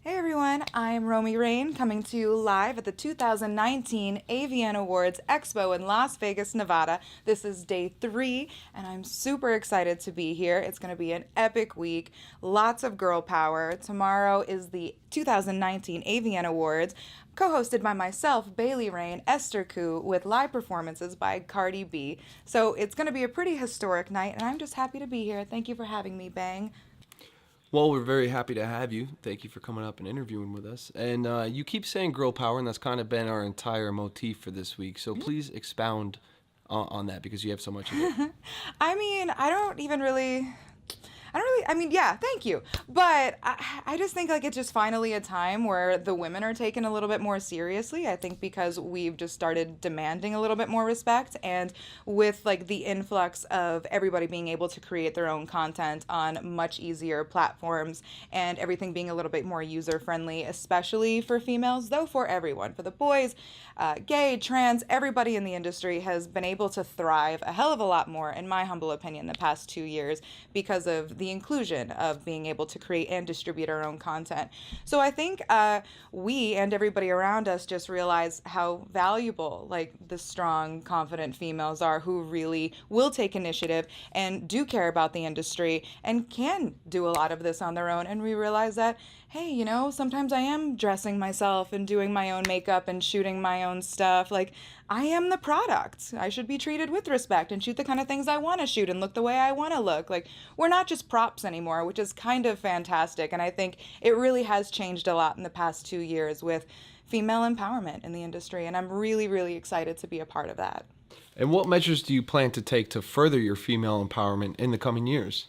Hey everyone, I'm Romy Rain coming to you live at the 2019 AVN Awards Expo in Las Vegas, Nevada. This is day 3, and I'm super excited to be here. It's going to be an epic week, lots of girl power. Tomorrow is the 2019 AVN Awards, co-hosted by myself, Bailey Rain, Esther Koo, with live performances by Cardi B. So it's going to be a pretty historic night, and I'm just happy to be here. Thank you for having me, Bang. Well, we're very happy to have you. Thank you for coming up and interviewing with us. And you keep saying girl power, and that's kind of been our entire motif for this week. So please expound on that because you have so much of it. I mean, I mean, yeah, thank you. But I just think like it's just finally a time where the women are taken a little bit more seriously. I think because we've just started demanding a little bit more respect. And with like the influx of everybody being able to create their own content on much easier platforms and everything being a little bit more user friendly, especially for females, though for everyone, for the boys, gay, trans, everybody in the industry has been able to thrive a hell of a lot more, in my humble opinion, the past 2 years because of the inclusion of being able to create and distribute our own content. So I think we and everybody around us just realize how valuable like the strong, confident females are who really will take initiative and do care about the industry and can do a lot of this on their own. And we realize that, hey, sometimes I am dressing myself and doing my own makeup and shooting my own stuff. Like, I am the product. I should be treated with respect and shoot the kind of things I want to shoot and look the way I want to look. Like, we're not just props anymore, which is kind of fantastic. And I think it really has changed a lot in the past 2 years with female empowerment in the industry. And I'm really, really excited to be a part of that. And what measures do you plan to take to further your female empowerment in the coming years?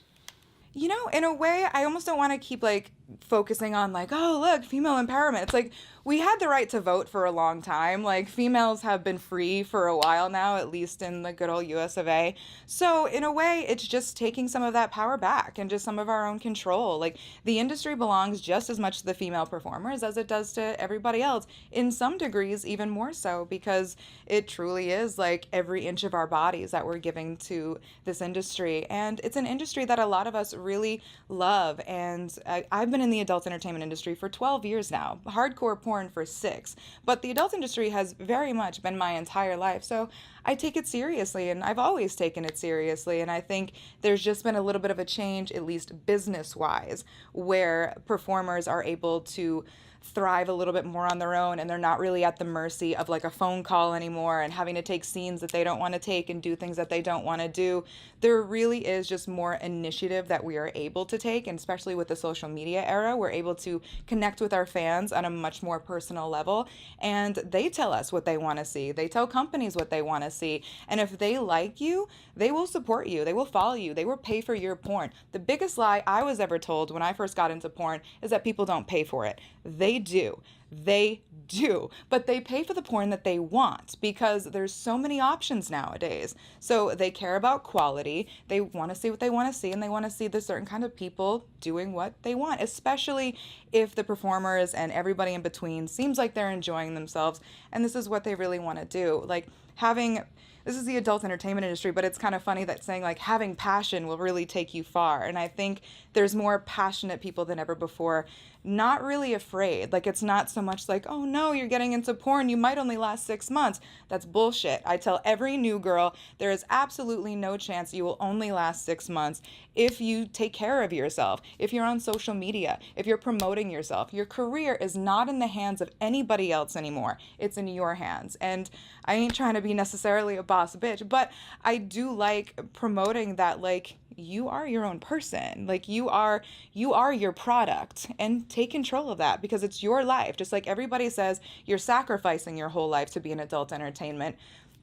In a way, I almost don't want to keep like focusing on like, oh, look, female empowerment. It's like we had the right to vote for a long time. Like females have been free for a while now, at least in the good old US of A. So in a way, it's just taking some of that power back and just some of our own control. Like the industry belongs just as much to the female performers as it does to everybody else, in some degrees even more so, because it truly is like every inch of our bodies that we're giving to this industry. And it's an industry that a lot of us really love. And I've been in the adult entertainment industry for 12 years now, hardcore porn for 6. But the adult industry has very much been my entire life. So I take it seriously, and I've always taken it seriously. And I think there's just been a little bit of a change, at least business wise, where performers are able to thrive a little bit more on their own and they're not really at the mercy of like a phone call anymore and having to take scenes that they don't want to take and do things that they don't want to do. There really is just more initiative that we are able to take, and especially with the social media era, we're able to connect with our fans on a much more personal level, and they tell us what they want to see. They tell companies what they want to see, and if they like you, they will support you, they will follow you, they will pay for your porn. The biggest lie I was ever told when I first got into porn is that people don't pay for it. They do. They do. But they pay for the porn that they want because there's so many options nowadays. So they care about quality. They want to see what they want to see, and they want to see the certain kind of people doing what they want, especially if the performers and everybody in between seems like they're enjoying themselves and this is what they really want to do. Like having this is the adult entertainment industry, but it's kind of funny that saying like having passion will really take you far. And I think there's more passionate people than ever before, not really afraid. Like it's not so much like, oh no, you're getting into porn, you might only last 6 months. That's bullshit. I tell every new girl there is absolutely no chance you will only last 6 months if you take care of yourself, if you're on social media, if you're promoting yourself. Your career is not in the hands of anybody else anymore. It's in your hands. And I ain't trying to be necessarily a boss bitch, but I do like promoting that like you are your own person. Like you are your product, and take control of that because it's your life. Just like everybody says you're sacrificing your whole life to be an adult entertainment,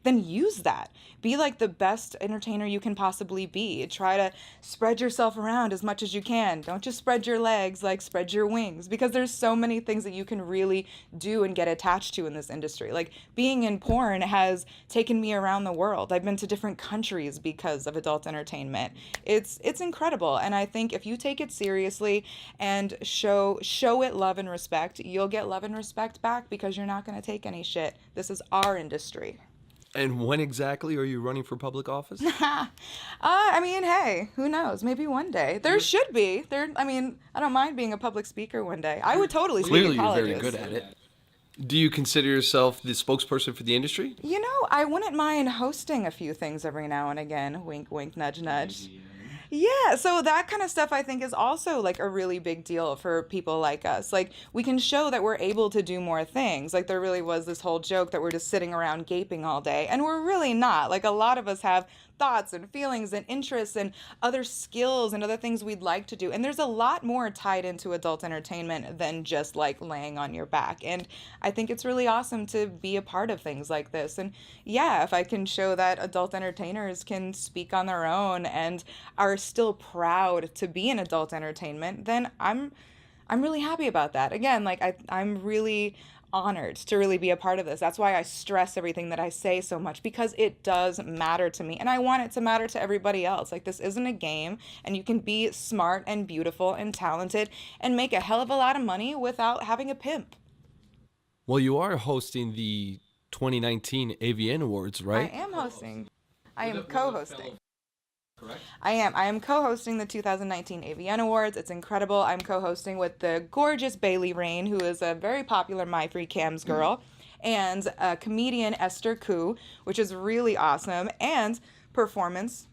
then use that. Be like the best entertainer you can possibly be. Try to spread yourself around as much as you can. Don't just spread your legs, like spread your wings, because there's so many things that you can really do and get attached to in this industry. Like being in porn has taken me around the world. I've been to different countries because of adult entertainment. It's incredible, and I think if you take it seriously and show it love and respect, you'll get love and respect back because you're not going to take any shit. This is our industry. And when exactly are you running for public office? I mean, hey, who knows? Maybe one day. There should be. I mean, I don't mind being a public speaker one day. I would totally speak Clearly, at you're very colleges. good at it. Do you consider yourself the spokesperson for the industry? You know, I wouldn't mind hosting a few things every now and again. Wink, wink, nudge, nudge. Yeah, so that kind of stuff I think is also like a really big deal for people like us. Like we can show that we're able to do more things. Like there really was this whole joke that we're just sitting around gaping all day, and we're really not. Like a lot of us have thoughts and feelings and interests and other skills and other things we'd like to do. And there's a lot more tied into adult entertainment than just like laying on your back. And I think it's really awesome to be a part of things like this. And yeah, if I can show that adult entertainers can speak on their own and are still proud to be in adult entertainment, then I'm really happy about that. Again, like I'm really honored to really be a part of this. That's why I stress everything that I say so much, because it does matter to me and I want it to matter to everybody else. Like this isn't a game, and you can be smart and beautiful and talented and make a hell of a lot of money without having a pimp. Well, you are hosting the 2019 AVN Awards, right? I am hosting. I am co-hosting. I am co-hosting the 2019 AVN Awards. It's incredible. I'm co-hosting with the gorgeous Bailey Rain, who is a very popular My Free Cams girl, and comedian Esther Koo, which is really awesome, and performances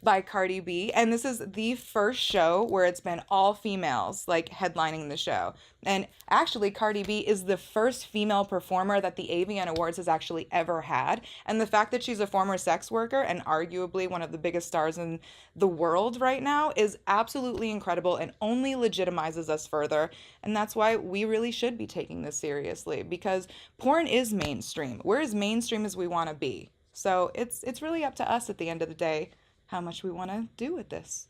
by Cardi B. And this is the first show where it's been all females, like headlining the show. And actually, Cardi B is the first female performer that the AVN Awards has actually ever had. And the fact that she's a former sex worker and arguably one of the biggest stars in the world right now is absolutely incredible and only legitimizes us further. And that's why we really should be taking this seriously, because porn is mainstream. We're as mainstream as we want to be. So it's really up to us at the end of the day how much we want to do with this.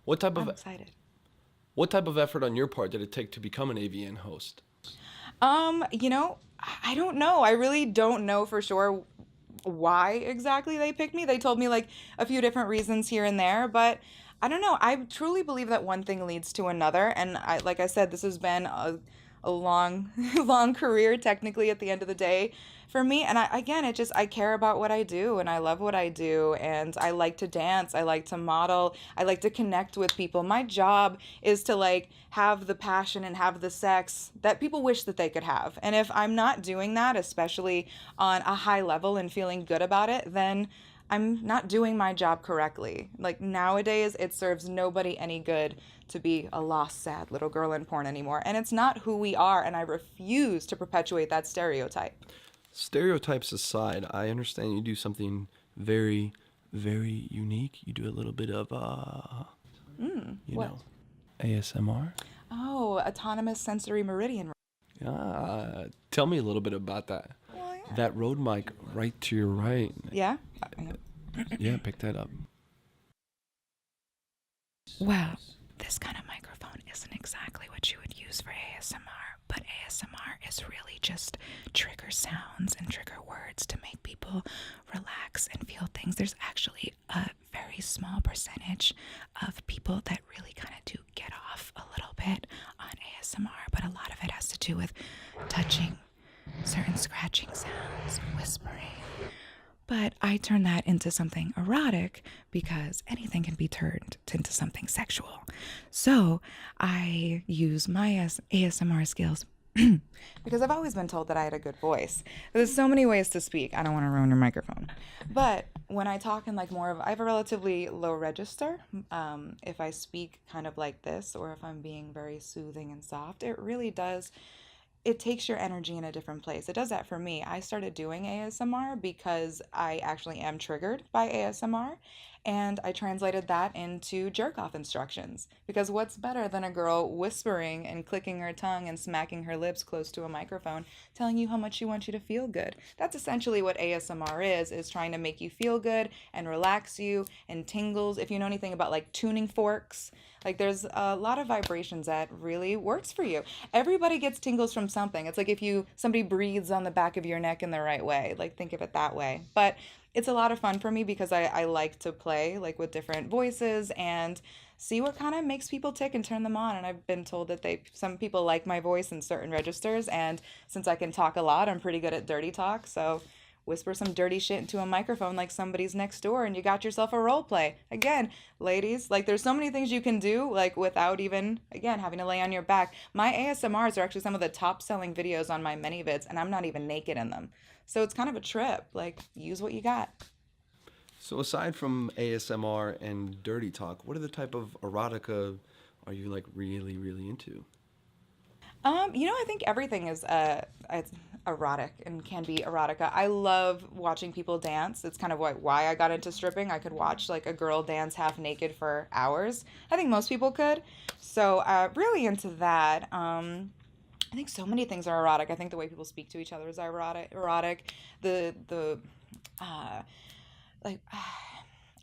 What type I'm of excited. what type of effort on your part did it take to become an AVN host? You know, I don't know. I really don't know for sure why exactly they picked me. They told me like a few different reasons here and there, but I don't know. I truly believe that one thing leads to another, and like I said, this has been a long long career technically at the end of the day for me. And I care about what I do, and I love what I do, and I like to dance, I like to model, I like to connect with people. My job is to like have the passion and have the sex that people wish that they could have. And if I'm not doing that, especially on a high level and feeling good about it, then I'm not doing my job correctly. Like nowadays, it serves nobody any good to be a lost, sad little girl in porn anymore. And it's not who we are, and I refuse to perpetuate that stereotype. Stereotypes aside, I understand you do something very, very unique. You do a little bit of What? ASMR. Oh, autonomous sensory meridian. Tell me a little bit about that. Well, yeah. That Rode mic right to your right. Yeah? Yeah, pick that up. Well, this kind of microphone isn't exactly what you would use for ASMR, but ASMR is really just trigger sounds and trigger words to make people relax and feel things. There's actually a very small percentage of people that really kind of do get off a little bit on ASMR, but a lot of it has to do with touching, certain scratching sounds, whispering. But I turn that into something erotic because anything can be turned into something sexual. So I use my ASMR skills. Because I've always been told that I had a good voice. There's so many ways to speak. I don't want to ruin your microphone. But when I talk in like I have a relatively low register. If I speak kind of like this, or if I'm being very soothing and soft, it takes your energy in a different place. It does that for me. I started doing ASMR because I actually am triggered by ASMR, and I translated that into jerk off instructions. Because what's better than a girl whispering and clicking her tongue and smacking her lips close to a microphone, telling you how much she wants you to feel good? That's essentially what ASMR is trying to make you feel good and relax you and tingles. If you know anything about like tuning forks, like there's a lot of vibrations that really works for you. Everybody gets tingles from something. It's like if somebody breathes on the back of your neck in the right way. Like think of it that way. But it's a lot of fun for me because I like to play like with different voices and see what kind of makes people tick and turn them on. And I've been told that some people like my voice in certain registers, and since I can talk a lot, I'm pretty good at dirty talk. So whisper some dirty shit into a microphone like somebody's next door and you got yourself a role play. Again, ladies, like there's so many things you can do like without even again having to lay on your back. My ASMRs are actually some of the top selling videos on my ManyVids and I'm not even naked in them. So it's kind of a trip. Like use what you got. So aside from ASMR and dirty talk, what are the type of erotica are you like really, really into? I think everything is it's erotic and can be erotica. I love watching people dance. It's kind of why I got into stripping. I could watch like a girl dance half naked for hours. I think most people could. So really into that. I think so many things are erotic. I think the way people speak to each other is erotic. The like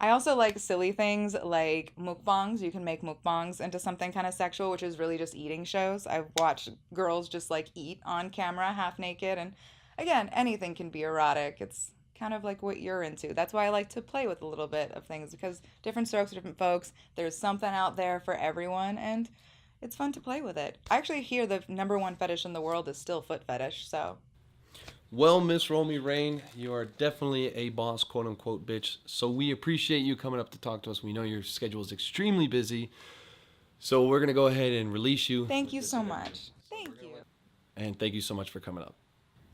I also like silly things like mukbangs. You can make mukbangs into something kind of sexual, which is really just eating shows. I've watched girls just like eat on camera half naked. And again, anything can be erotic. It's kind of like what you're into. That's why I like to play with a little bit of things because different strokes for different folks. There's something out there for everyone. And it's fun to play with it. I actually hear the number one fetish in the world is still foot fetish. So Well, Miss Romy Rain, you are definitely a boss, quote unquote, bitch. So we appreciate you coming up to talk to us. We know your schedule is extremely busy. So we're going to go ahead and release you. thank you so much. Thank you. And thank you so much for coming up.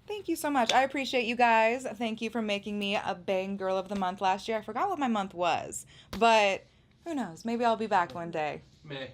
Thank you so much. I appreciate you guys. Thank you for making me a Bang Girl of the Month last year. I forgot what my month was, but who knows? Maybe I'll be back one day. May.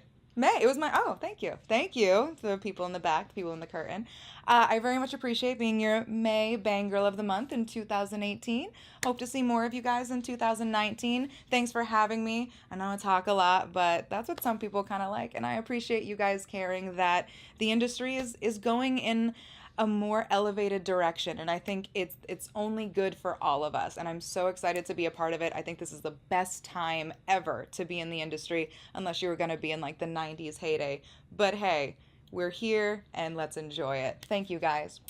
It was thank you. Thank you to the people in the back, the people in the curtain. I very much appreciate being your May Bang Girl of the Month in 2018. Hope to see more of you guys in 2019. Thanks for having me. I know I talk a lot, but that's what some people kind of like. And I appreciate you guys caring that the industry is going in a more elevated direction, and I think it's only good for all of us, and I'm so excited to be a part of it. I think this is the best time ever to be in the industry, unless you were going to be in like the 90s heyday. But hey, we're here and let's enjoy it. Thank you guys.